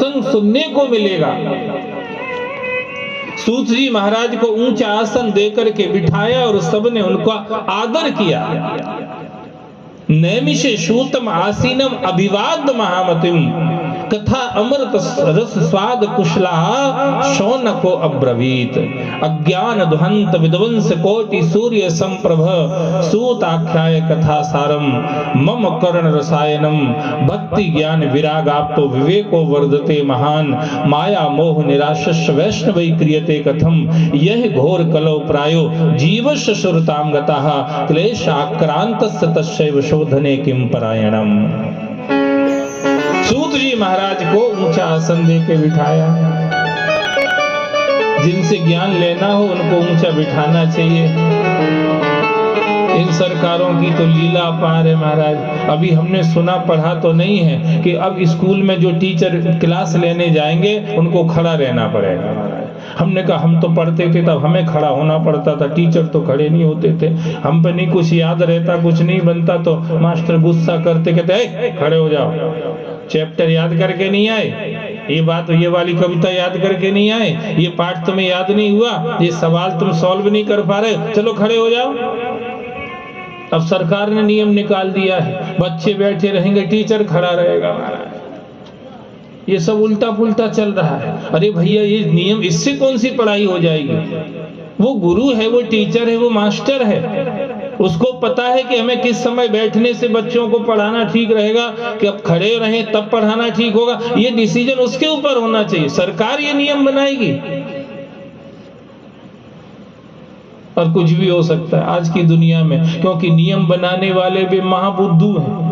प्रसंग सुनने को मिलेगा। सूत जी महाराज को ऊंचा आसन देकर के बिठाया और सबने उनका आदर किया। नैमिषे सूतम आसीनम अभिवाद महामतिम कथा अमृत रस स्वाद कुशला शौनको अब्रवीत अज्ञान ध्वंत विध्वंस कोटि सूर्य संप्रभ सूत आख्याय कथा सारम मम कर्ण रसायनम भक्ति ज्ञान विरागाप्तो विवेको वर्धते महान माया मोह निराशस्य वैष्णवै क्रियते कथम यह घोर कलौ प्रायो जीवस्य सुरतां गतः क्लेश आक्रांतस्य तस्यैव शोधने किम परायणम। सूत जी महाराज को ऊंचा आसन दे के बिठाया। जिनसे ज्ञान लेना हो उनको ऊंचा बिठाना चाहिए। इन सरकारों की तो लीला अपार है महाराज। अभी हमने सुना, पढ़ा तो नहीं है कि अब स्कूल में जो टीचर क्लास लेने जाएंगे उनको खड़ा रहना पड़ेगा महाराज। हमने कहा हम तो पढ़ते थे तब हमें खड़ा होना पड़ता था, टीचर तो खड़े नहीं होते थे। हम पे नहीं कुछ याद रहता, कुछ नहीं बनता तो मास्टर गुस्सा करते, कहते खड़े हो जाओ, चैप्टर याद करके नहीं आए, ये बात, ये वाली कविता याद करके नहीं आए, ये पाठ तुम्हें याद नहीं हुआ, ये सवाल तुम सॉल्व नहीं कर पा रहे, चलो खड़े हो जाओ। अब सरकार ने नियम निकाल दिया है, बच्चे बैठे रहेंगे, टीचर खड़ा रहेगा महाराज। ये सब उल्टा पुल्टा चल रहा है। अरे भैया ये नियम, इससे कौन सी पढ़ाई हो जाएगी? वो गुरु है, वो टीचर है, वो मास्टर है, उसको पता है कि हमें किस समय बैठने से बच्चों को पढ़ाना ठीक रहेगा, कि अब खड़े रहें तब पढ़ाना ठीक होगा। ये डिसीजन उसके ऊपर होना चाहिए। सरकार ये नियम बनाएगी और कुछ भी हो सकता है आज की दुनिया में, क्योंकि नियम बनाने वाले भी महाबुद्धू हैं।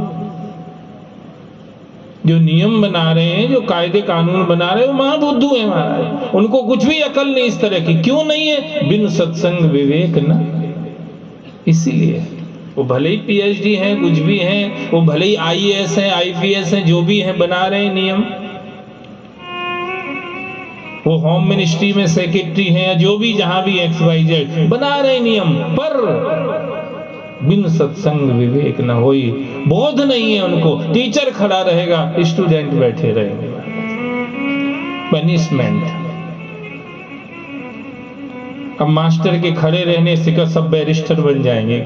जो नियम बना रहे हैं, जो कायदे कानून बना रहे हैं, वो महाबुद्धू हैं महाराज। उनको कुछ भी अकल नहीं इस तरह की। क्यों नहीं है? बिन सत्संग विवेक न। इसीलिए वो भले ही पीएचडी हैं, कुछ भी हैं, वो भले ही आईएएस हैं, आईपीएस हैं, जो भी हैं, बना रहे हैं नियम। वो होम मिनिस्ट्री में सेक्रेटरी हैं या जो भी, जहां भी XYZ बना रहे नियम, पर बिन सत्संग विवेक न होई। बोध नहीं है उनको। टीचर खड़ा रहेगा, स्टूडेंट बैठे रहेंगे। पनिशमेंट। अब मास्टर के खड़े रहने से क्या सब बैरिस्टर बन जाएंगे?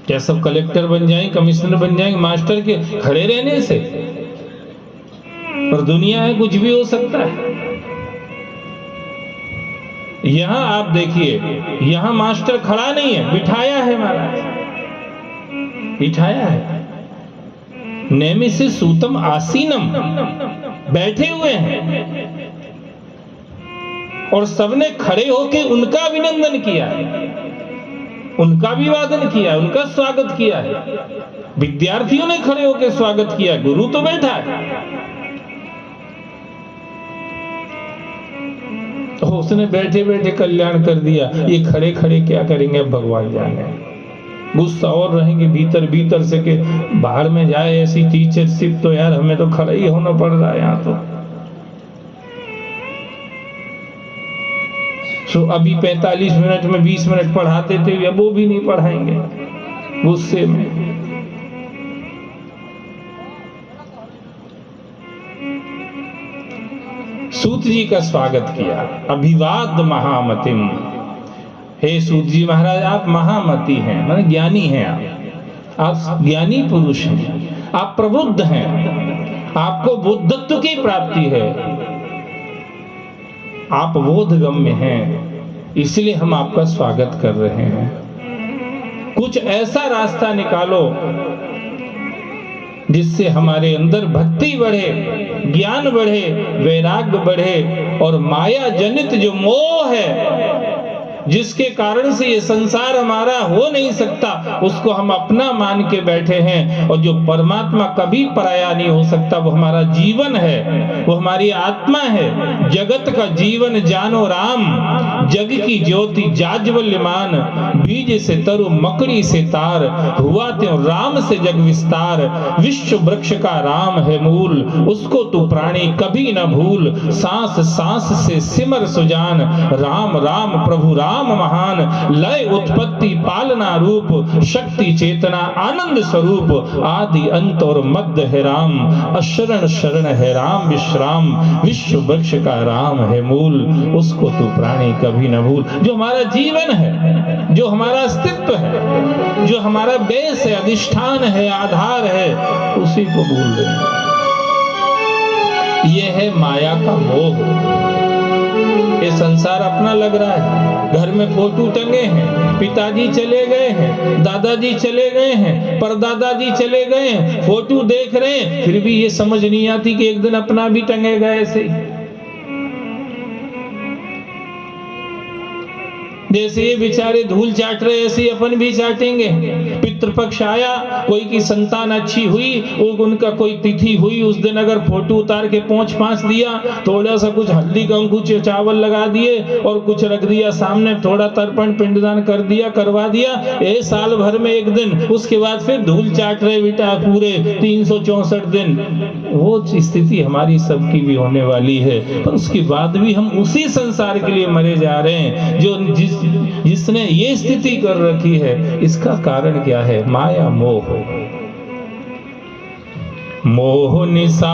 क्या सब कलेक्टर बन जाएंगे, कमिश्नर बन जाएंगे मास्टर के खड़े रहने से? और दुनिया है, कुछ भी हो सकता है। यहां आप देखिए, यहां मास्टर खड़ा नहीं है, बिठाया है महाराज, बिठाया है। नैमिषे सूतम आसीनम, बैठे हुए हैं और सबने खड़े होकर उनका अभिनंदन किया है, उनका अभिवादन किया है, उनका स्वागत किया है। विद्यार्थियों ने खड़े होकर स्वागत किया, गुरु तो बैठा है। तो उसने बैठे बैठे कल्याण कर दिया। ये खड़े खड़े क्या करेंगे अब भगवान जाने। गुस्सा और रहेंगे भीतर भीतर से कि बाहर में जाए ऐसी टीचरशिप, तो यार हमें तो खड़ा ही होना पड़ रहा है यहाँ तो। सो अभी 45 मिनट में 20 मिनट पढ़ाते थे, अब वो भी नहीं पढ़ाएंगे गुस्से में। सूत जी का स्वागत किया। अभिवाद महामतिम। हे सूत जी महाराज, आप महामति हैं, माने ज्ञानी हैं। आप ज्ञानी पुरुष हैं, आप प्रबुद्ध हैं, आपको बुद्धत्व की प्राप्ति है, आप बोधगम्य हैं, इसलिए हम आपका स्वागत कर रहे हैं। कुछ ऐसा रास्ता निकालो जिससे हमारे अंदर भक्ति बढ़े, ज्ञान बढ़े, वैराग्य बढ़े और माया जनित जो मोह है, जिसके कारण से ये संसार हमारा हो नहीं सकता, उसको हम अपना मान के बैठे हैं। और जो परमात्मा कभी पराया नहीं हो सकता, वो हमारा जीवन है, वो हमारी आत्मा है। जगत का जीवन जानो राम, जग की ज्योति जाज्वल्यमान, बीज से तरु मकड़ी से तार, हुआ त्यों राम से जग विस्तार। विश्व वृक्ष का राम है मूल, उसको तू प्राणी कभी न भूल। सांस सांस से सिमर सुजान, राम राम प्रभु राम राम महान, लय उत्पत्ति पालना रूप, शक्ति चेतना आनंद स्वरूप, आदि अंत और मध्य है राम, अशरण शरण है राम विश्राम, विश्व वृक्ष का राम है मूल, उसको तू प्राणी कभी न भूल। जो हमारा जीवन है, जो हमारा अस्तित्व है, जो हमारा बेस है, अधिष्ठान है, आधार है, उसी को भूल देना। यह है माया का मोह। ये संसार अपना लग रहा है, घर में फोटो टंगे हैं, पिताजी चले गए हैं, दादाजी चले गए हैं, परदादाजी चले गए हैं, फोटो देख रहे हैं, फिर भी ये समझ नहीं आती कि एक दिन अपना भी टंगेगा ऐसे। जैसे ये बेचारे धूल चाट रहे, ऐसे अपन भी चाटेंगे। पितृपक्ष आया, कोई की संतान अच्छी हुई, उनका कोई तिथि हुई, उस दिन अगर फोटो उतार के पोंछ पांछ दिया, थोड़ा सा कुछ हल्दी कंकु चावल लगा दिए और कुछ रख दिया सामने, थोड़ा तर्पण पिंडदान कर दिया, करवा दिया, ये साल भर में एक दिन, उसके बाद फिर धूल चाट रहे बेटा पूरे 364 दिन। वो स्थिति हमारी सबकी भी होने वाली है, पर उसके बाद भी हम उसी संसार के लिए मरे जा रहे हैं जो जिसने ये स्थिति कर रखी है। इसका कारण क्या है? माया मोह। मोह निशा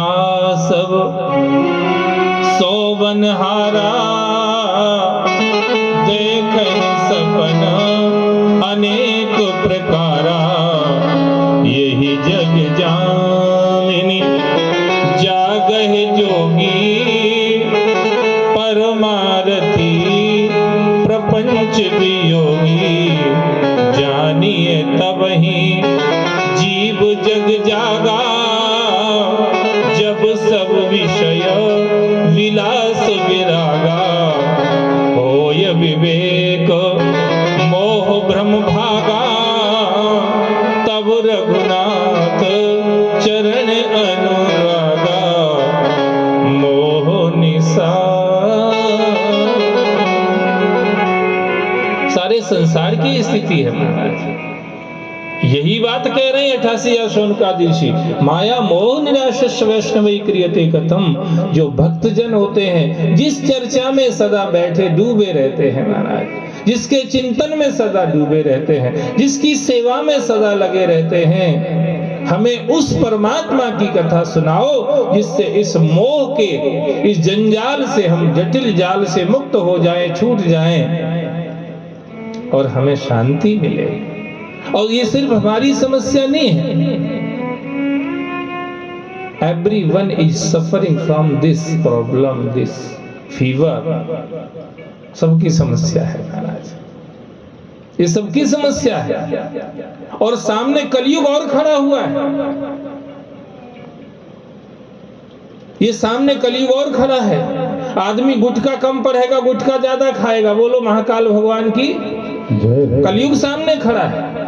सब सोवन हारा, देखे सपन अनेक प्रकारा, यही जग जामिनी जागह जोगी, परमारथी प्रपंच वियोगी, जानिए तब ही जीव जग जागा, जब सब विषय विलास विरागा, होय विवेक मोह भ्रम भागा, तब रघुनाथ चरण अनुरागा, मोह निशा। सारे संसार की स्थिति है महाराज। यही बात कह रहे हैं 88 शौनकादिशी, माया मोह निराशस्य वैष्णवै क्रियते कथम। जो भक्तजन होते हैं, जिस चर्चा में सदा बैठे डूबे रहते हैं महाराज, जिसके चिंतन में सदा डूबे रहते हैं, जिसकी सेवा में सदा लगे रहते हैं, हमें उस परमात्मा की कथा सुनाओ जिससे इस मोह के, इस जंजाल से, हम जटिल जाल से मुक्त हो जाएं, छूट जाएं और हमें शांति मिले। और ये सिर्फ हमारी समस्या नहीं है, everyone is suffering from this problem, this fever। सबकी समस्या है महाराज, ये सबकी समस्या है। और सामने कलयुग और खड़ा हुआ है, ये सामने कलयुग और खड़ा है। आदमी गुटखा कम पढ़ेगा, गुटखा ज्यादा खाएगा। बोलो महाकाल भगवान की। कलयुग सामने खड़ा है।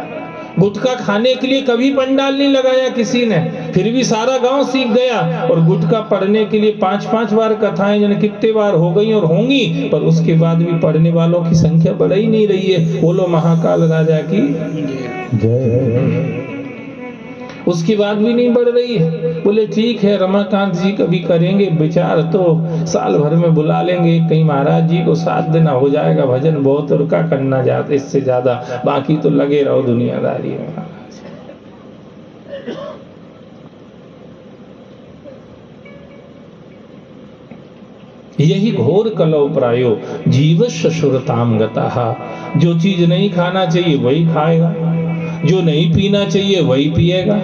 गुटखा खाने के लिए कभी पंडाल नहीं लगाया किसी ने, फिर भी सारा गांव सीख गया। और गुटखा पढ़ने के लिए 5-5 बार कथाएं जाने कितने बार हो गई और होंगी, पर उसके बाद भी पढ़ने वालों की संख्या बढ़ ही नहीं रही है। बोलो महाकाल राजा की जय। उसके बाद भी नहीं बढ़ रही है। बोले ठीक है, रमाकांत जी कभी करेंगे विचार, तो साल भर में बुला लेंगे कहीं महाराज जी को, 7 दिन हो जाएगा भजन बहुत, और क्या करना चाहते इससे ज्यादा, बाकी तो लगे रहो दुनियादारी में महाराज। यही घोर कलौ प्रायो जीवस्य शुरताम गतः। जो चीज नहीं खाना चाहिए वही खाएगा, जो नहीं पीना चाहिए वही पिएगा,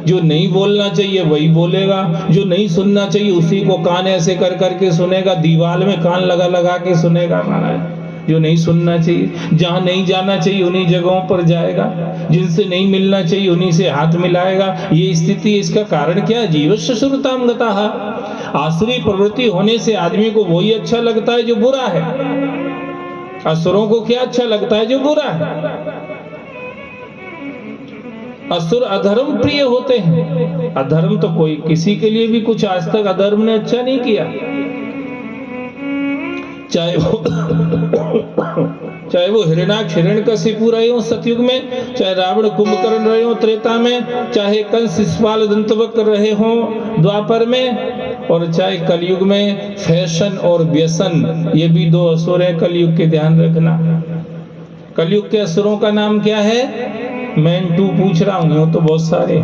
जो नहीं बोलना चाहिए वही बोलेगा, जो नहीं सुनना चाहिए उसी को कान ऐसे कर करके सुनेगा, दीवार में कान लगा लगा के सुनेगा महाराज। जो नहीं सुनना चाहिए, जहाँ नहीं जाना चाहिए उन्हीं जगहों पर जाएगा, जिनसे नहीं मिलना चाहिए उन्हीं से हाथ मिलाएगा। ये स्थिति, इसका कारण क्या है? जीवस्य शुरताम गतः। आसुरी प्रवृत्ति होने से आदमी को वही अच्छा लगता है जो बुरा है। असुरों को क्या अच्छा लगता है? जो बुरा है। असुर अधर्म प्रिय होते हैं। अधर्म तो कोई किसी के लिए भी कुछ आज तक अधर्म ने अच्छा नहीं किया, चाहे वो हिरण्याक्ष हिरण्यकशिपु रहे हो सतयुग में, चाहे रावण कुंभकर्ण रहे हो त्रेता में, चाहे कंस शिशुपाल दंतवक्र रहे हो द्वापर में, और चाहे कलयुग में फैशन और व्यसन, ये भी दो असुर है कलयुग के, ध्यान रखना। कलयुग के असुरों का नाम क्या है? मैं 2 पूछ रहा हूँ, तो बहुत सारे।